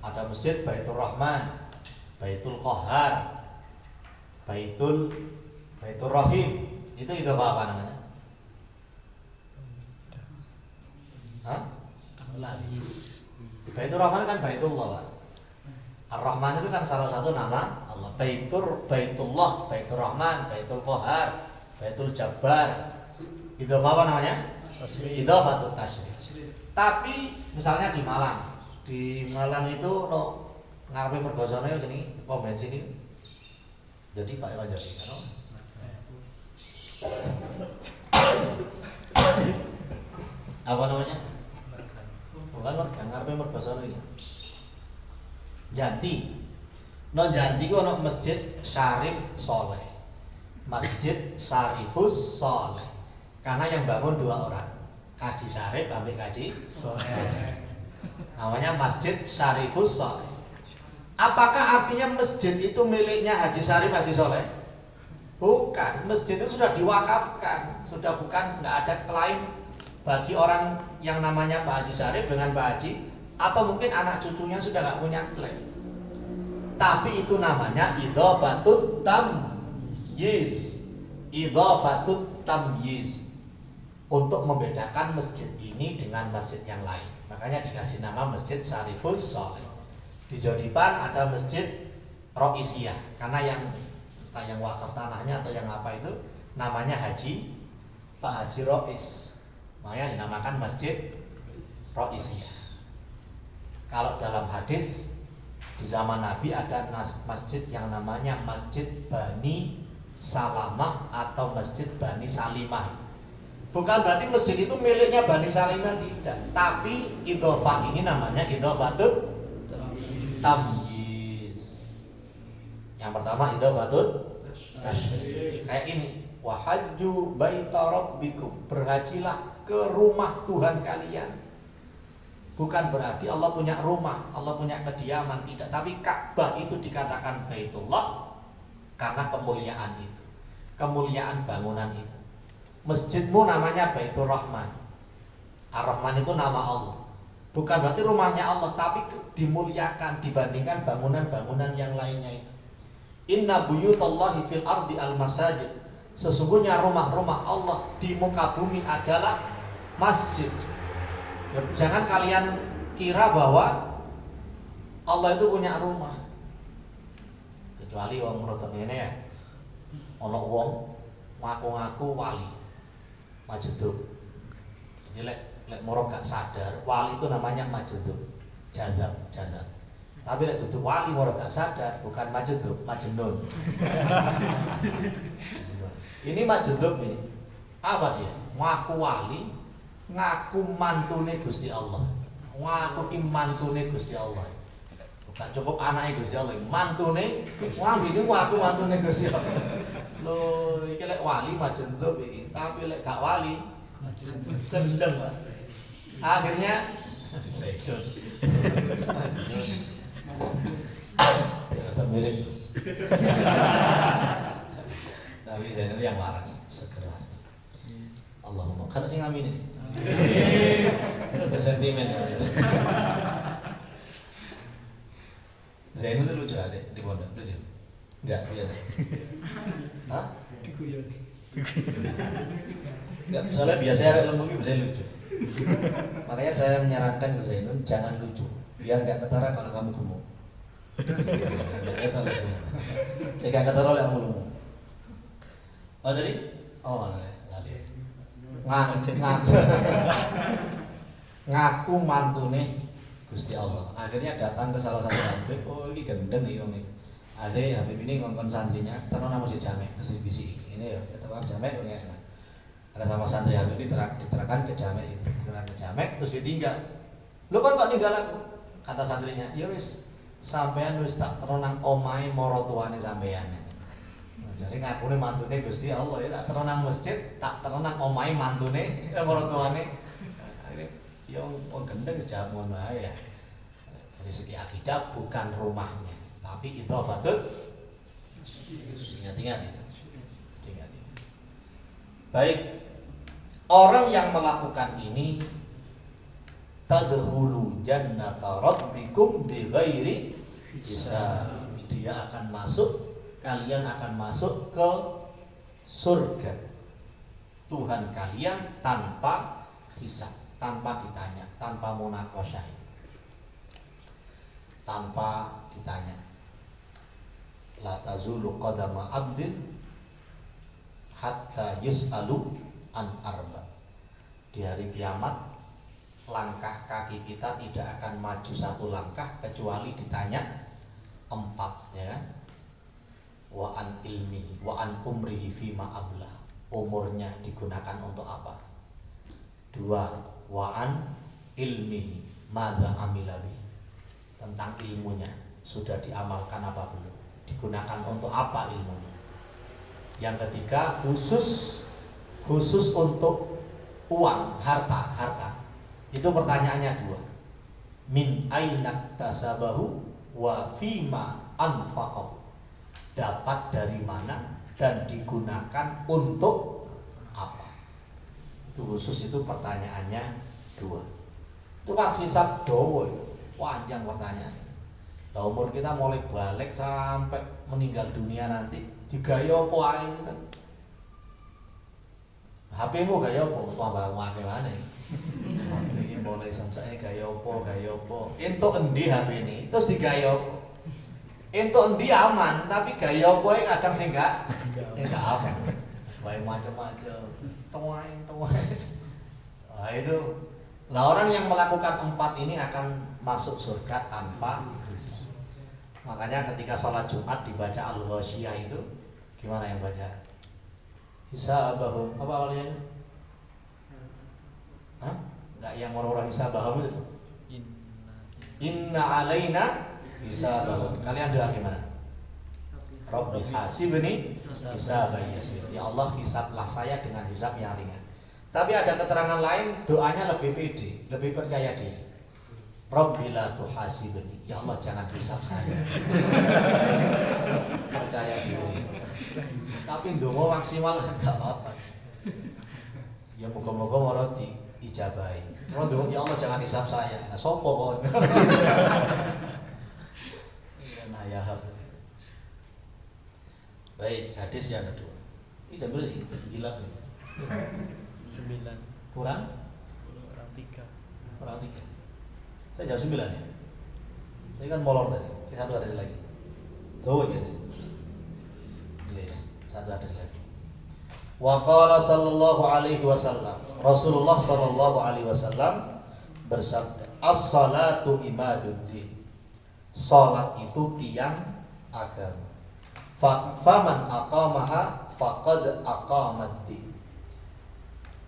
ada masjid Baitur Rahman, Baitul Qahar, Baitul Rahim. Itu apa namanya? Hah? Baitur Rahman kan Baitullah, Pak. Ar-Rahman itu kan salah satu nama Allah. Baitullah, Baitur Rahman, Baitul Qahar, Baitul Jabbar. Itu apa namanya? Idhofatut tasyrif. Tapi misalnya di Malang itu ngarepe mergosone jenenge pom bensin iki. Jadi Pak Ewan jadi kan. Apa namanya? Bukan ngarepe mergosone iki. Janti. Janti ku ono Masjid Syarif Soleh. Masjid Syarifus Soleh. Karena yang bangun 2 orang. Kaji Syarif ambil Kaji Soleh. Namanya Masjid Syarifus Soleh. Apakah artinya masjid itu miliknya Haji Syarif Haji Soleh? Bukan, masjid itu sudah diwakafkan, sudah bukan, nggak ada klaim bagi orang yang namanya Pak Haji Syarif dengan Pak Haji, atau mungkin anak cucunya sudah nggak punya klaim. Tapi itu namanya idhofatut tamyiz, idhofatut tamyiz, untuk membedakan masjid ini dengan masjid yang lain. Makanya dikasih nama Masjid Syarifus Soleh. Di Jodipan ada Masjid Roisiyah, karena yang wakaf tanahnya atau yang apa itu namanya Pak Haji Rois, makanya dinamakan Masjid Roisiyah. Kalau dalam hadis di zaman Nabi ada masjid yang namanya Masjid Bani Salamah atau Masjid Bani Salimah. Bukan berarti masjid itu miliknya Bani Salimah, tidak. Tapi idhofah ini namanya idhofatut tamyiz. Yang pertama idhofatut tasyrif. Kayak ini, wahajju baita rabbikum, berhajilah ke rumah Tuhan kalian. Bukan berarti Allah punya rumah, Allah punya kediaman, tidak. Tapi Ka'bah itu dikatakan Baitullah karena kemuliaan itu, kemuliaan bangunan itu. Masjidmu namanya Baitur Rahman. Ar-Rahman itu nama Allah. Bukan berarti rumahnya Allah, tapi dimuliakan dibandingkan bangunan-bangunan yang lainnya itu. Inna buyutallahi fil ardi al-masajid. Sesungguhnya rumah-rumah Allah di muka bumi adalah masjid. Jangan kalian kira bahwa Allah itu punya rumah. Kecuali wong menurut ini ya, ono wong ngaku-ngaku wali majdub. Jadi lek moro gak sadar, wali itu namanya majdub, jadab. Tapi lek duduk wali moro gak sadar, bukan majdub, majnun. Ini majdub ini. Apa dia? Ngaku wali, ngaku mantune Gusti Allah. Ngaku ki mantune Gusti Allah. Bukan cukup anake Gusti Allah, mantune. Wah, ini ngaku mantune Gusti Allah. Loh, iki lek wali majdub iki, tapi lek gak wali gendeng, Pak. Akhirnya sejun. Tetap mirip. Tapi Zainal yang waras, segera waras. Allahumma kan sing amin ini. Bersentimen ya. Zainal itu lucu ada di pondok, lucu. Enggak biasa. Hah? Enggak, soalnya biasanya ada lembut bisa lucu. Makanya saya menyarankan ke Zainun jangan lucu, biar nggak ketara kalau kamu gemuk. Nggak ketara, jika ketara oleh kamu gemuk. Oh tadi? Oh tadi. Ngaku mantune Gusti Allah. Akhirnya datang ke salah satu Habib. Oh ini gendeng nih om ini. Ada Habib ini ngomong santrinya, terus nama si Jamek, terus bisi. Ini ya, tetap Jamek punya enak. Ada sama santri Habib diterangkan ke Jamek itu, ke Jamek terus ditinggal. Lu kan kok ninggal aku? Kata santrinya, ya wis sampean wis tak teronang omahe mara tuane sampean. Jadi ngakune mantune Gusti Allah ya, tak teronang masjid, tak teronang omahe mantune mara tuane. Akhirnya ya wong gendeng jawab ngono ae ya. Dari segi akidah bukan rumahnya, tapi itu patut ingat-ingat itu. Baik, orang yang melakukan ini tadkhulu jannata rabbikum bighairi hisab. dia akan masuk, kalian akan masuk ke surga Tuhan kalian tanpa hisab, tanpa ditanya, tanpa munaqasyah, tanpa ditanya. La tazulu qadama abdin hatta yus'alu an arba. Di hari kiamat langkah kaki kita tidak akan maju satu langkah kecuali ditanya 4, ya. Wa an ilmihi wa an umrihi fima ablah. Umurnya digunakan untuk apa? 2. Wa an ilmihi madza amila bihi. Tentang ilmunya, sudah diamalkan apa belum? Digunakan untuk apa ilmunya? Yang ketiga, khusus untuk uang, harta. Itu pertanyaannya 2. Min aina tasabahu wa fima anfaqahu. Dapat dari mana dan digunakan untuk apa? Itu khusus, itu pertanyaannya 2. Itu kan hisab dawa, panjang pertanyaannya. Nah, umur kita mulai balik sampai meninggal dunia nanti digaya apa ae kan? HP-mu gaya apa? Tambah akeh maneh. Iki mulai samsake gaya apa? Entuk endi HP ini? Terus digaya apa? Entuk endi aman, tapi gaya apa kadang sing enggak aman. Wae macam-macam. Tuain. Nah, itu. Nah, orang yang melakukan 4 ini akan masuk surga tanpa hisab. Makanya ketika sholat Jumat dibaca Al-Ghasyiyah itu gimana yang baca? Hisabahum apa awalnya? Hah? Enggak yang orang-orang hisabahum itu. Inna alaina hisabahum. Kalian doa gimana? Rabbi hasibni hisaban yasir. Ya Allah, hisablah saya dengan hisab yang ringan. Tapi ada keterangan lain, doanya lebih pede, lebih percaya diri. Rabbi la tuhasibni. Ya Allah, jangan hisab saya. Percaya diri. Tapi ndonga maksimal enggak apa-apa. Ya moga-moga ora diijabahi. Kalau ya Allah jangan hisab saya. Nah, sopo kon. Nah, ya hab. Baik, hadis yang kedua. Ini jam berapa ini? Gila nih. 9 Kurang 3. Saya jam 9 ya. Ini kan molor tadi. Ini satu hadis lagi. Tuh ya. Yes, satu hadis lagi. Wa qala sallallahu alaihi wasallam. Rasulullah sallallahu alaihi wasallam bersabda, "As-salatu imaduddin." Salat itu tiang agama. Faman aqamaha faqad aqamad-din.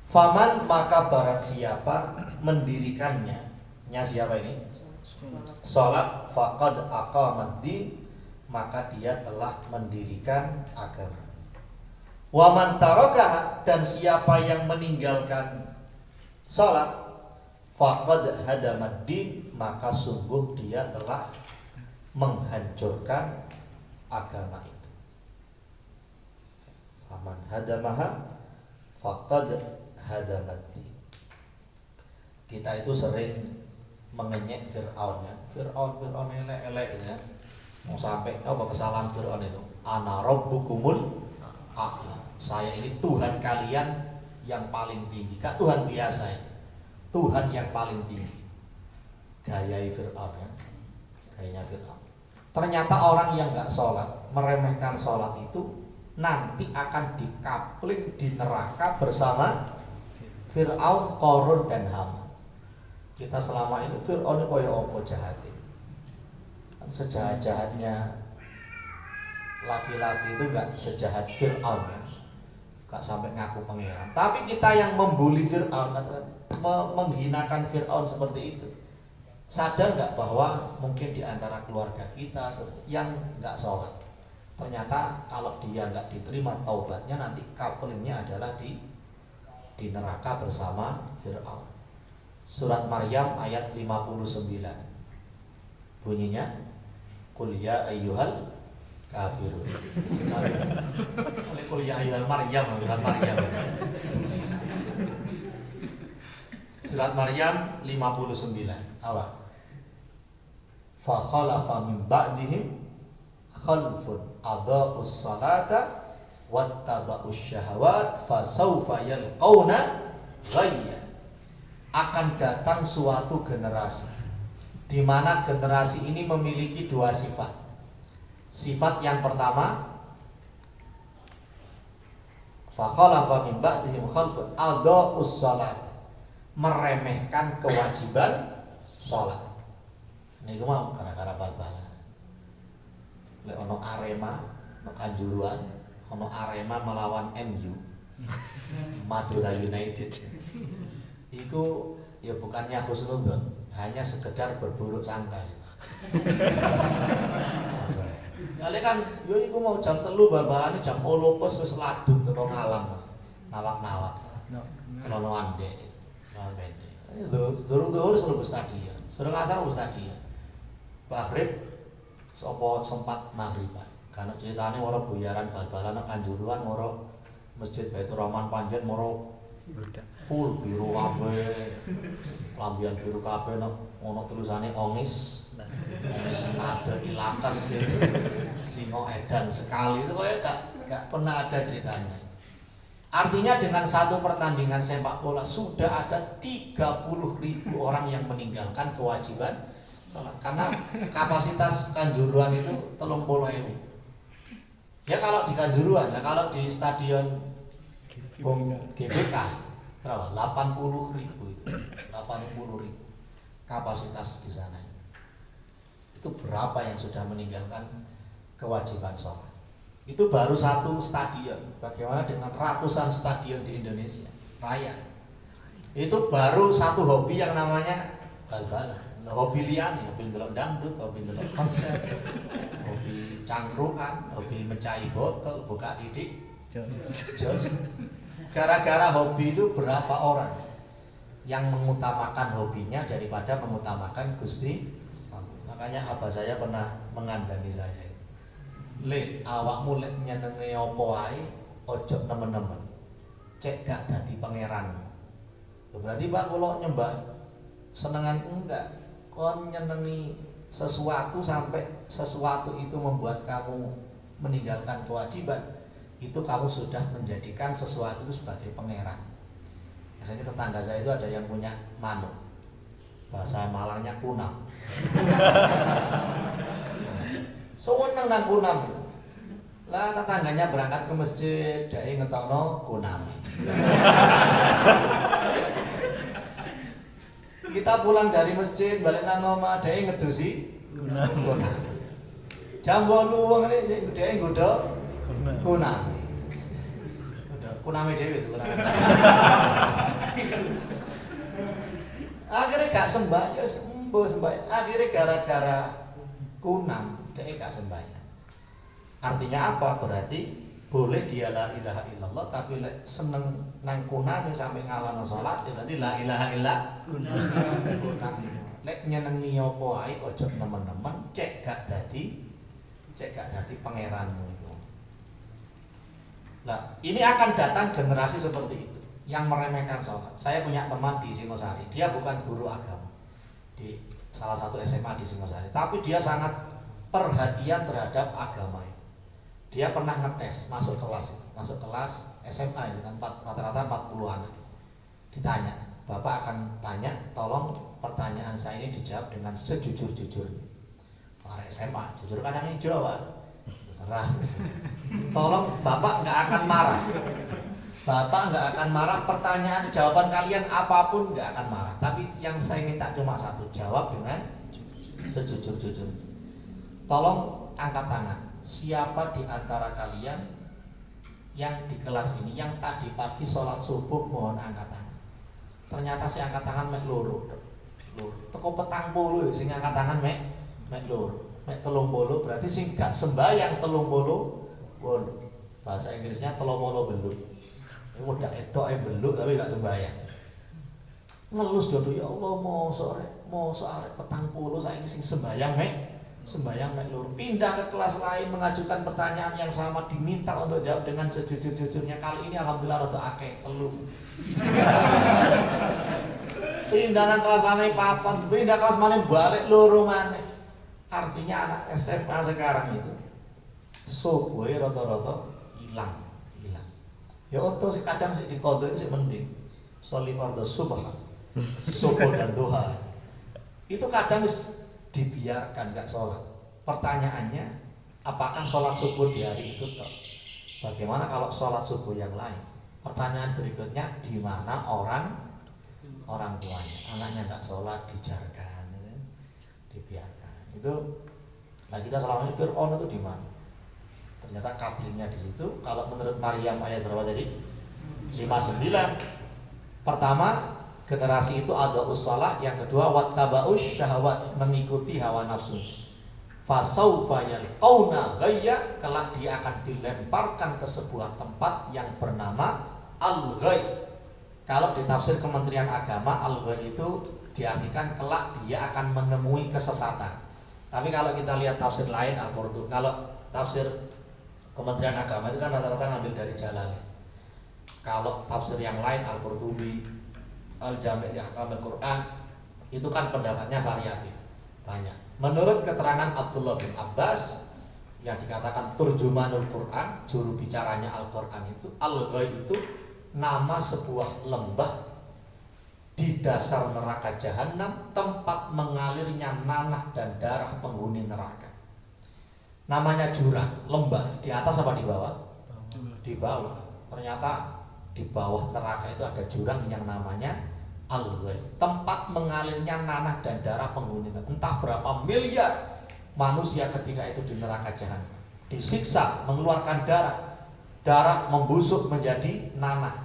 Faman, maka barang siapa mendirikannya. Nya siapa ini? Salat. Faqad aqamad-din, maka dia telah mendirikan agama. Wa man tarakaha, dan siapa yang meninggalkan salat, faqad hadamad-din, maka sungguh dia telah menghancurkan agama itu. Faman hadamaha faqad hadamad-din. Kita itu sering mengenyek Fir'aun ya. Fir'aun elek ya. Mau sampai apa kesalahan Fir'aun itu? Ana rabbukumul a'la. Saya ini Tuhan kalian yang paling tinggi. Gak Tuhan biasa ya. Tuhan yang paling tinggi. Gayai Fir'aun ya. Gayanya Fir'aun. Ternyata orang yang gak sholat, meremehkan sholat itu nanti akan dikapling di neraka bersama Fir'aun, Qarun dan Haman. Kita selama ini Fir'aun itu kaya apa jahatnya. Sejahat-jahatnya laki-laki itu gak sejahat Fir'aun ya. Gak sampai ngaku pangeran. Tapi kita yang membuli Fir'aun, menghinakan Fir'aun seperti itu, sadar gak bahwa mungkin di antara keluarga kita yang gak sholat, ternyata kalau dia gak diterima taubatnya, nanti couplingnya adalah di neraka bersama Fir'aun. Surat Maryam ayat 59 bunyinya, Qul ya ayyuhal kafirun. Qul ya ayyuhal Maryam, surat Maryam. Surat Maryam 59. Apa? Fa khalafa min ba'dihim khalfun adha'us salata wattaba'us syahawat fasawfa yalqauna ghayya. Akan datang suatu generasi di mana generasi ini memiliki dua sifat. Sifat yang pertama, fakhalafa min ba'dihim khalfun adha'us salat, meremehkan kewajiban salat. Niku mau gara-gara bal-balan. Lek ono Arema, ono Kanjuruhan, ono Arema melawan MU, Madura United. Iku ya bukannya husnudzon, hanya sekedar berburuk sangka. Kali kan, yo iku mau jam 3 bal-balane jam 8 wis laduk teko ngalam. Nawak-nawak. Krono andek. Krono pendek. Durung-durung suruh stadion. Suruh asar stadion. Maghrib sapa sempat maghriban. Karena ceritane moro buyaran bal-balan nang Kanjuruhan moro Masjid Baitur Rahman Panjen moro full biru kabeh. Lambian biru kabeh ono tulisane ongis. Ongis ada ilakes singo edan sekali itu kayak gak pernah ada ceritanya. Artinya dengan satu pertandingan sepak bola sudah ada 30.000 orang yang meninggalkan kewajiban sholat. Karena kapasitas Kanjuruhan itu 30.000. Ya kalau di Kanjuruhan, nah kalau di stadion GBK berapa? 80.000 itu. 80.000 kapasitas di sana. Itu berapa yang sudah meninggalkan kewajiban sholat? Itu baru satu stadion. Bagaimana dengan ratusan stadion di Indonesia Raya? Itu baru satu hobi yang namanya bal-balan. Hobi liane, hobi ndelok dangdut, hobi ndelok konser, hobi cangkruan, hobi mecahi botol, buka didik, jos. Gara-gara hobi itu berapa orang yang mengutamakan hobinya daripada mengutamakan Gusti Allah. Makanya abah saya pernah mengandani saya. Le, awakmu lek nyenenge apa wae, ojo nemen-nemen. Cek gak dadi pangeranmu. Berarti Pak kula nyembah senengan enggak. Kon nyenengi sesuatu sampai sesuatu itu membuat kamu meninggalkan kewajiban, itu kamu sudah menjadikan sesuatu itu sebagai pangeran. Akhirnya tetangga saya itu ada yang punya manuk. Bahasa Malangnya kunam. Seneng nang kunam itu. Lah tetangganya berangkat ke masjid, dai ngetokno kunam. Kita pulang dari masjid balik nang omah, dai ngedusi kunam. Jam 8 wong iki dai nggodho kunam. Kuname dhewe itu kuname. Akhirnya gak sembahyang, sembuh sembahyang. Akhirnya gara-gara kunam dia gak sembahyang. Artinya apa? Berarti boleh dia la ilaha illallah, tapi seneng nang kuname sampai ngalahno salat, ya berarti la ilaha illallah. Lek nyenengi apa wae aja nemen-nemen, cek gak dadi pangeranmu itu. Nah, ini akan datang generasi seperti itu yang meremehkan sholat. Saya punya teman di Singosari, dia bukan guru agama di salah satu SMA di Singosari, tapi dia sangat perhatian terhadap agama itu. Dia pernah ngetes masuk kelas SMA itu kan rata-rata 40-an. Ditanya, Bapak akan tanya, tolong pertanyaan saya ini dijawab dengan sejujur-jujurnya. Orang SMA, jujur kadang ini jawab. Serah. Tolong Bapak nggak akan marah. Bapak nggak akan marah, pertanyaan jawaban kalian apapun nggak akan marah. Tapi yang saya minta cuma satu, jawab dengan sejujur-jujur. Tolong angkat tangan. Siapa di antara kalian yang di kelas ini yang tadi pagi sholat subuh, mohon angkat tangan. Ternyata si angkat tangan mek loro. Teko petang puluh sing angkat tangan mek loro. Mek 30 berarti sing gak sembahyang 30 wolu. Bahasa Inggrisnya 30 beluk. Udah edoke beluk tapi gak sembahyang. Ngelus dodo, ya Allah mosok arek petang puluh saiki sing sembahyang mek loro. Pindah ke kelas lain mengajukan pertanyaan yang sama, diminta untuk jawab dengan sejujur-jujurnya. Kali ini alhamdulillah rada akeh, 3. Pindah nang kelas lain papat, pindah kelas maneh balik loro maneh. Artinya anak SMA sekarang itu subuhe rata-rata hilang. Ya untuk si kadang sih dikodok sih mending. Sholli fardhu subuh dan duha. Itu kadang dibiarkan nggak sholat. Pertanyaannya, apakah sholat subuh di hari itu toh? Bagaimana kalau sholat subuh yang lain? Pertanyaan berikutnya, di mana orang tuanya, anaknya nggak sholat, dijarkan, dibiarkan. Itu, nah kita selama ini Fir'aun itu di mana? Ternyata kaplingnya di situ. Kalau menurut Maryam ayat berapa tadi? 59. Pertama, generasi itu ada usalah. Yang kedua, wattaba'us syahwat, mengikuti hawa nafsu. Fasaufa yalqauna ghayya, kelak dia akan dilemparkan ke sebuah tempat yang bernama al-ghayy. Kalau di tafsir Kementerian Agama, al-ghayy itu diartikan kelak dia akan menemui kesesatan. Tapi kalau kita lihat tafsir lain, Al-Qurtubi, kalau tafsir Kementerian Agama itu kan rata-rata ngambil dari Jalalain. Kalau tafsir yang lain, Al-Qurtubi, Al-Jami' li Ahkamil Quran, itu kan pendapatnya variatif, banyak. Menurut keterangan Abdullah bin Abbas yang dikatakan turjumanul Quran, juru bicaranya Al-Quran itu, Al-Ghayy itu nama sebuah lembah di dasar neraka Jahanam, tempat mengalirnya nanah dan darah penghuni neraka. Namanya jurang, lembah, di atas apa di bawah? Di bawah. Ternyata di bawah neraka itu ada jurang yang namanya Al-Ghayy, tempat mengalirnya nanah dan darah penghuni neraka. Entah berapa miliar manusia ketika itu di neraka Jahanam, disiksa, mengeluarkan darah membusuk menjadi nanah,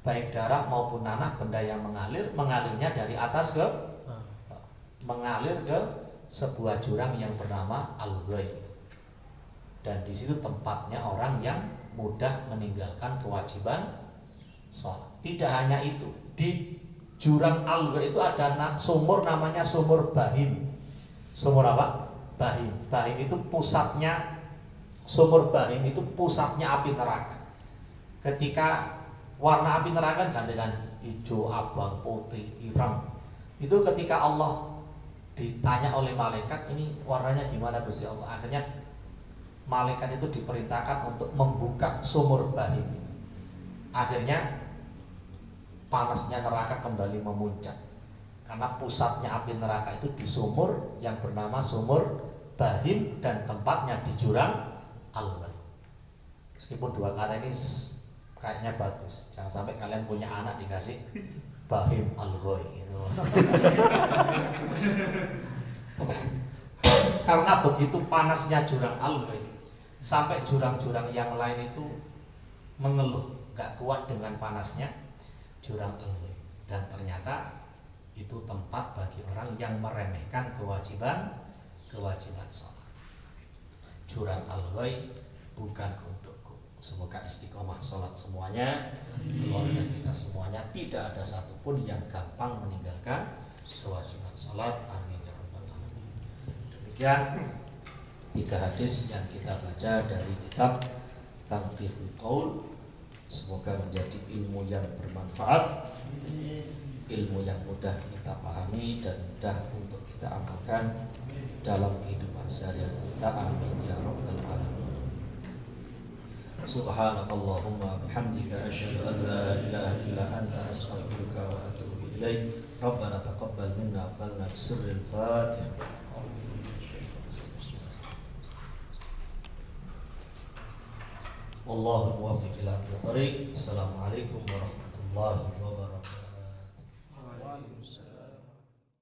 baik darah maupun nanah, benda yang mengalirnya dari atas mengalir ke sebuah jurang yang bernama Al-Ghayy. Dan di situ tempatnya orang yang mudah meninggalkan kewajiban sholat. Tidak hanya itu, di jurang Al-Ghayy itu ada sumur namanya sumur Bahim. Sumur apa? Bahim. Bahim itu pusatnya, sumur Bahim itu pusatnya api neraka. Ketika warna api neraka ganti-ganti, hijau, abang, putih, hitam. Itu ketika Allah ditanya oleh malaikat, ini warnanya gimana Gusti Allah? Akhirnya malaikat itu diperintahkan untuk membuka sumur Bahim. Akhirnya panasnya neraka kembali memuncak, karena pusatnya api neraka itu di sumur yang bernama sumur Bahim, dan tempatnya di jurang Al-Ghayy. Meskipun dua kata ini kayaknya bagus, jangan sampai kalian punya anak dikasih Bahim Al-Ghayy gitu. Karena begitu panasnya jurang Al-Ghayy, sampai jurang-jurang yang lain itu mengeluh, gak kuat dengan panasnya jurang Al-Ghayy. Dan ternyata itu tempat bagi orang yang meremehkan kewajiban sholat. Jurang Al-Ghayy bukan untukku. Semoga istiqomah sholat semuanya, keluarga kita semuanya, tidak ada satupun yang gampang meninggalkan kewajiban sholat. Amin ya rabbal alamin. Demikian 3 hadis yang kita baca dari kitab Tanbihul Qaul. Semoga menjadi ilmu yang bermanfaat, ilmu yang mudah kita pahami dan mudah untuk kita amalkan dalam kehidupan sehari-hari kita. Amin ya rabbal alamin. Subhanakallahumma bihamdika asyhadu an la ilaha illa anta astaghfiruka wa atubu ilaik. Rabbana taqabbal minna balna bisirril Fatihah. Wallahu muwaffiq ila aqwamit thoriq. Assalamualaikum warahmatullahi wabarakatuh.